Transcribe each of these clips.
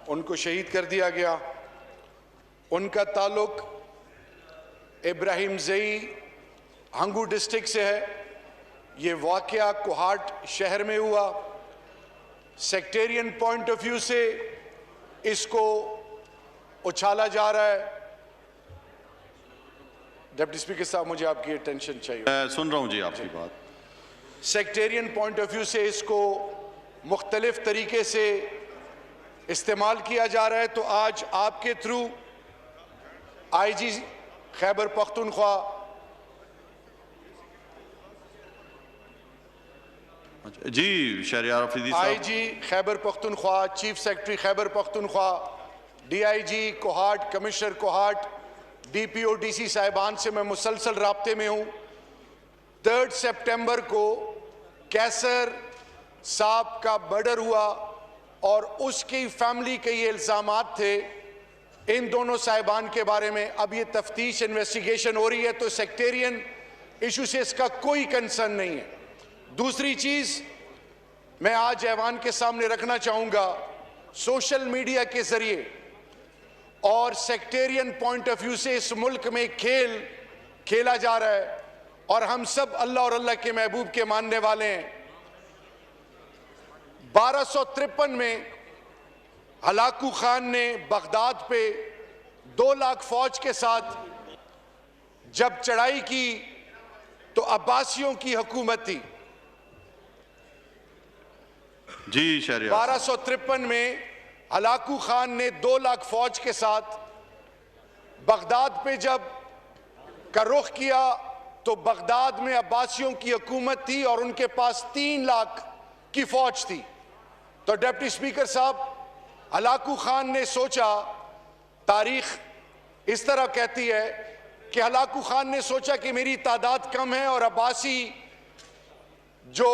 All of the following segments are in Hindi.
उनको शहीद कर दिया गया। उनका ताल्लुक इब्राहिम ज़ई हंगू डिस्ट्रिक्ट से है। ये वाक़या कोहाट शहर में हुआ। सेक्टेरियन पॉइंट ऑफ व्यू से इसको उछाला जा रहा है। डिप्टी स्पीकर साहब, मुझे आपकी अटेंशन चाहिए। मैं सुन रहा हूं जी आपकी बात। सेक्टेरियन पॉइंट ऑफ व्यू से इसको मुख्तलिफ तरीके से इस्तेमाल किया जा रहा है। तो आज आपके थ्रू आईजी खैबर पख्तूनख्वा, जी शहरियार अफरीदी साहब, IG Khyber Pakhtunkhwa, chief secretary Khyber Pakhtunkhwa, DIG Kohat, commissioner Kohat, DPO DC साहिबान से मैं मुसलसल राब्ते में हूँ। 3 सितंबर को कैसर साहब का मर्डर हुआ और उसकी फैमिली के ये इल्ज़ामात थे इन दोनों साहिबान के बारे में। अब ये तफ्तीश इन्वेस्टिगेशन हो रही है, तो सेक्टेरियन इशू से इसका कोई कंसर्न नहीं है। दूसरी चीज़ मैं आज ऐवान के सामने रखना चाहूँगा, सोशल मीडिया के ज़रिए और सेक्टेरियन पॉइंट ऑफ व्यू से इस मुल्क में खेल खेला जा रहा है और हम सब अल्लाह और अल्लाह के महबूब के मानने वाले हैं। 1253 में हलाकू खान ने बगदाद पे 2 लाख फौज के साथ जब चढ़ाई की तो अब्बासियों की हुकूमत थी। जी शहरियार, 1253 में हलाकू खान ने 2 लाख फौज के साथ बगदाद पे जब का रुख किया तो बगदाद में अब्बासियों की हुकूमत थी और उनके पास 3 लाख की फौज थी। तो डिप्टी स्पीकर साहब, हलाकू खान ने सोचा, तारीख इस तरह कहती है कि हलाकू खान ने सोचा कि मेरी तादाद कम है और अब्बासी जो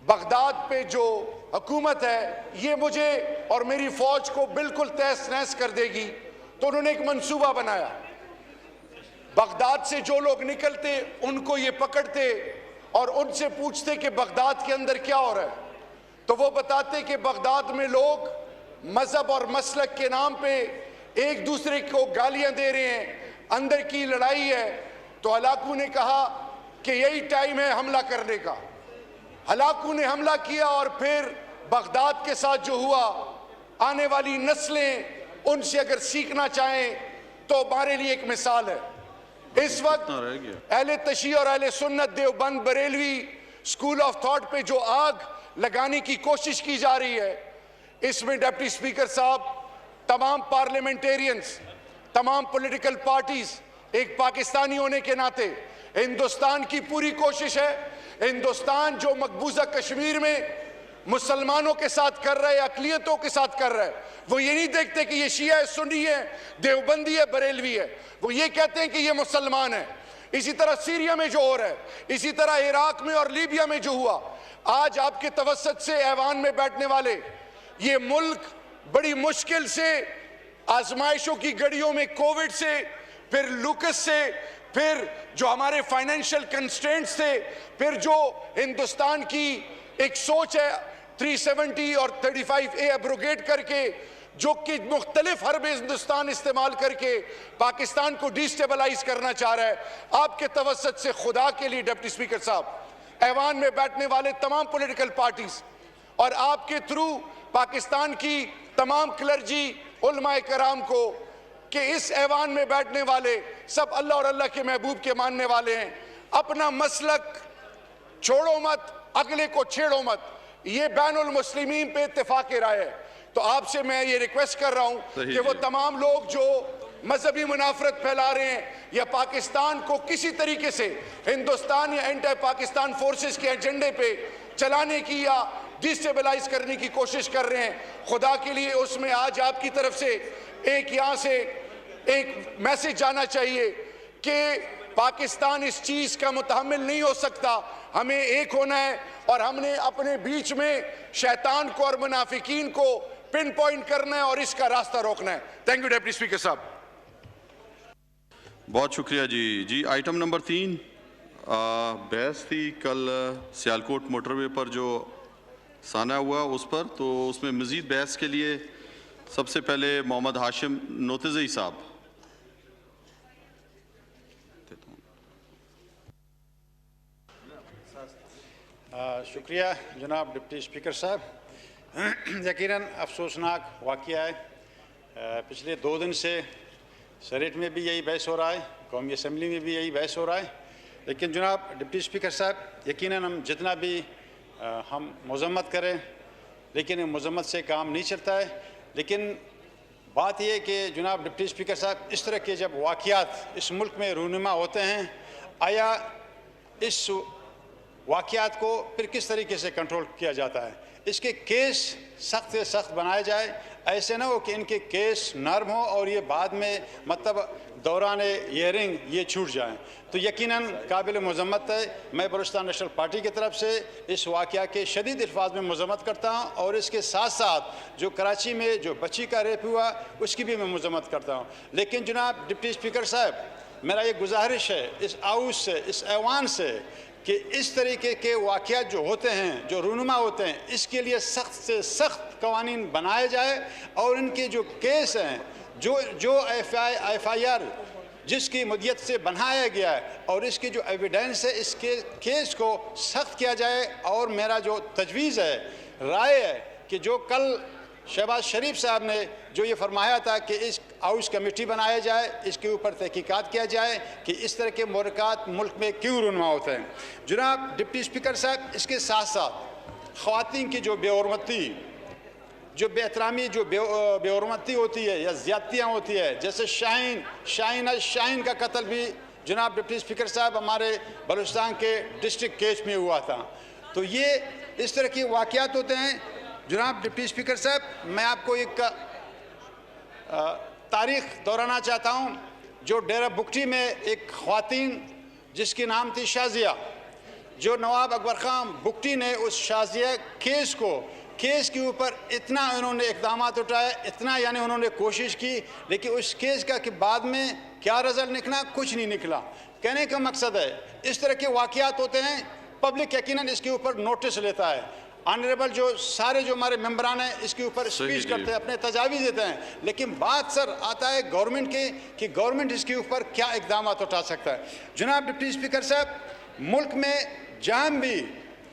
बगदाद पे जो हुकूमत है ये मुझे और मेरी फौज को बिल्कुल तहस नहस कर देगी। तो उन्होंने एक मंसूबा बनाया। बगदाद से जो लोग निकलते उनको ये पकड़ते और उनसे पूछते कि बगदाद के अंदर क्या हो रहा है। तो वो बताते कि बगदाद में लोग मजहब और मसलक के नाम पे एक दूसरे को गालियां दे रहे हैं, अंदर की लड़ाई है। तो हलाकू ने कहा कि यही टाइम है हमला करने का। हलाकू ने हमला किया और फिर बगदाद के साथ जो हुआ, आने वाली नस्लें उनसे अगर सीखना चाहें तो हमारे लिए एक मिसाल है। इस वक्त अहले तशी और अहले सुन्नत Deoband Barelvi school of thought पे जो आग लगाने की कोशिश की जा रही है, इसमें डिप्टी स्पीकर साहब, तमाम पार्लियामेंटेरियंस, तमाम पॉलिटिकल पार्टीज, एक पाकिस्तानी होने के नाते हिंदुस्तान की पूरी कोशिश है। हिंदुस्तान जो मकबूजा कश्मीर में मुसलमानों के साथ कर रहा है, अकलियतों के साथ कर रहा है, वो ये नहीं देखते कि ये शिया है, सुन्नी है, देवबंदी है, बरेलवी है। वो ये कहते हैं कि ये मुसलमान है। इसी तरह सीरिया में जो हो रहा है, इसी तरह इराक में और लीबिया में जो हुआ, आज आपके तवस्सुत से ऐवान में बैठने वाले, ये मुल्क बड़ी मुश्किल से आजमाइशों की घड़ियों में कोविड से, फिर लूकस से, फिर जो हमारे फाइनेंशियल कंस्ट्रेंट्स थे, फिर जो हिंदुस्तान की एक सोच है 370 और 35A एब्रोगेट करके, जो कि मुख्तलिफ हरबे हिंदुस्तान इस्तेमाल करके पाकिस्तान को डिस्टेबलाइज करना चाह रहा है। आपके तवस्सुत से खुदा के लिए डिप्टी स्पीकर साहब, ऐवान में बैठने वाले तमाम पॉलिटिकल पार्टीज और आपके थ्रू पाकिस्तान की तमाम क्लर्जी उलमाए कराम को कि इस ऐवान में बैठने वाले सब अल्लाह और अल्लाह के महबूब के मानने वाले हैं। अपना मसलक छोड़ो मत, अगले को छेड़ो मत, ये बैनुल मुस्लिमीन पे इत्तेफाक राय है। तो आपसे मैं ये रिक्वेस्ट कर रहा हूं कि वो तमाम लोग जो मजहबी मुनाफरत फैला रहे हैं या पाकिस्तान को किसी तरीके से हिंदुस्तान या एंटी पाकिस्तान फोर्सेस के एजेंडे पे चलाने की या डिस्टेबलाइज करने की कोशिश कर रहे हैं, खुदा के लिए उसमें आज आपकी तरफ से एक यहाँ से एक मैसेज जाना चाहिए कि पाकिस्तान इस चीज़ का मुतहम्मिल नहीं हो सकता। हमें एक होना है और हमने अपने बीच में शैतान को और मुनाफिकीन को पिन पॉइंट करना है और इसका रास्ता रोकना है। थैंक यू डिप्टी स्पीकर साहब। बहुत शुक्रिया जी। आइटम नंबर 3 बहस थी कल सियालकोट मोटरवे पर जो साना हुआ उस पर, तो उसमें मज़ीद बहस के लिए सबसे पहले मोहम्मद हाशिम नोतज़ई साहब। शुक्रिया जनाब डिप्टी स्पीकर साहब। यकीनन अफसोसनाक वाक़या है। पिछले 2 दिन से सेनेट में भी यही बहस हो रहा है, कौमी असम्बली में भी यही बहस हो रहा है। लेकिन जनाब डिप्टी स्पीकर साहब, यकीनन हम जितना भी हम मज़म्मत करें, लेकिन मज़म्मत से काम नहीं चलता है। लेकिन बात यह है कि जनाब डिप्टी स्पीकर साहब, इस तरह के जब वाक़यात इस मुल्क में रूनुमा होते हैं, आया इस वाक़यात को फिर किस तरीके से कंट्रोल किया जाता है? इसके केस सख्त से सख्त बनाए जाए। ऐसे ना हो कि इनके केस नरम हो और ये बाद में मतलब दौरान हियरिंग ये छूट जाएं। तो यकीनन काबिल मज़म्मत है। मैं बलूचिस्तान नेशनल पार्टी की तरफ से इस वाक़या के शदीद अल्फाज में मज़म्मत करता हूँ और इसके साथ साथ जो कराची में जो बच्ची का रेप हुआ उसकी भी मैं मज़म्मत करता हूँ। लेकिन जनाब डिप्टी स्पीकर साहब, मेरा ये गुजारिश है इस हाउस से, इस ऐवान से, कि इस तरीके के वाक़यात जो होते हैं, जो रूनुमा होते हैं, इसके लिए सख्त से सख्त कवानीन बनाए जाए और इनके जो केस हैं, जो FIR जिसकी मुद्दत से बनाया गया है और इसकी जो एविडेंस है, इसके केस को सख्त किया जाए। और मेरा जो तजवीज़ है, राय है कि जो कल शहबाज शरीफ साहब ने जो ये फरमाया था कि इस हाउस कमेटी बनाया जाए, इसके ऊपर तहकीकात किया जाए कि इस तरह के मुहरक़ात मुल्क में क्यों रूनुमा होते हैं। जनाब डिप्टी स्पीकर साहब, इसके साथ साथ ख़वातीन की जो बेहरमती, जो बेहतरामी, जो बेहरमती होती है या ज़्यादतियाँ होती है, जैसे शाहीन का कत्ल भी जनाब डिप्टी स्पीकर साहब हमारे बलूचिस्तान के डिस्ट्रिक्ट केस में हुआ था। तो ये इस तरह के वाक़यात होते हैं। जनाब डिप्टी स्पीकर साहब, मैं आपको एक तारीख़ दोहराना चाहता हूँ। जो डेरा बुगटी में एक ख़वातीन जिसकी नाम थी शाज़िया, जो नवाब अकबर ख़ान बुगटी ने उस शाज़िया केस के ऊपर इतना उन्होंने इक़दाम उठाए, इतना यानी उन्होंने कोशिश की, लेकिन उस केस का कि बाद में क्या रिज़ल्ट निकला, कुछ नहीं निकला। कहने का मकसद है, इस तरह के वाक़यात होते हैं, पब्लिक यकीनन इसके ऊपर नोटिस लेता है। ऑनरेबल जो सारे जो हमारे मेंबरान हैं इसके ऊपर स्पीच करते हैं, अपने तजावीज़ देते हैं, लेकिन बात सर आता है गवर्नमेंट के कि गवर्नमेंट इसके ऊपर क्या इक़दाम उठा सकता है। जनाब डिप्टी स्पीकर साहब, मुल्क में जहाँ भी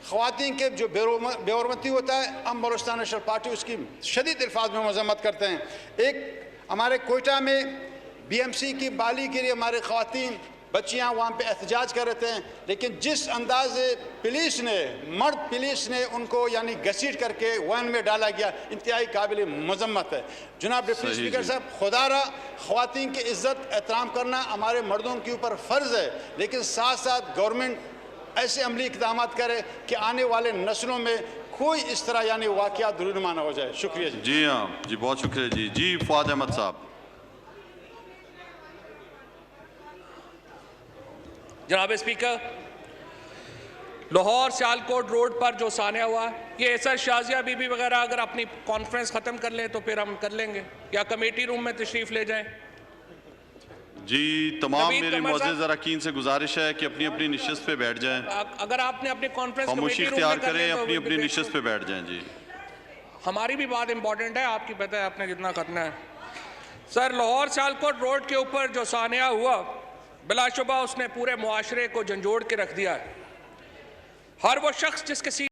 ख़वातीन के जो बेहरमती होता है, हम बलूचिस्तान नेशनल पार्टी उसकी शदीद अल्फाज में मज़म्मत करते हैं। एक हमारे कोयटा में BMC की बाली के लिए हमारे ख़वातीन बच्चियाँ वहाँ पे एहतजाज कर रहे थे, लेकिन जिस अंदाज पुलिस ने, मर्द पुलिस ने उनको यानी घसीट करके वन में डाला गया, इंतहाई काबिल मज़म्मत है। जनाब डिप्टी स्पीकर साहब, खुदारा ख़वातीन की इज़्ज़त एहतराम करना हमारे मर्दों के ऊपर फ़र्ज़ है, लेकिन साथ साथ गवर्नमेंट ऐसे अमली इक़दाम करे कि आने वाले नस्लों में कोई इस तरह यानी वाक़यात रूनुमा न हो जाए। शुक्रिया जी। जी हाँ जी, बहुत शुक्रिया जी। जी फवाद अहमद साहब। जनाब स्पीकर, लाहौर सियालकोट रोड पर जो सानिया हुआ, ये सर शाजिया बीबी वगैरह अगर अपनी कॉन्फ्रेंस ख़त्म कर लें तो फिर हम कर लेंगे, या कमेटी रूम में तशरीफ़ ले जाएं। जी तमाम मेरे मुअज़्ज़िज़ अरकान से गुजारिश है कि अपनी अपनी निशस्त पे बैठ जाएं। अगर आपने अपनी कॉन्फ्रेंस खामोशी इख्तियार करें, अपनी अपनी निशस्त पे बैठ जाएं। जी हमारी भी बात इंपॉर्टेंट है, आपकी पता है आपने कितना करना है। सर, लाहौर सियालकोट रोड के ऊपर जो सानिया हुआ, बिलाशुबा उसने पूरे मुआशरे को झंझोड़ के रख दिया है। हर वो शख्स जिसके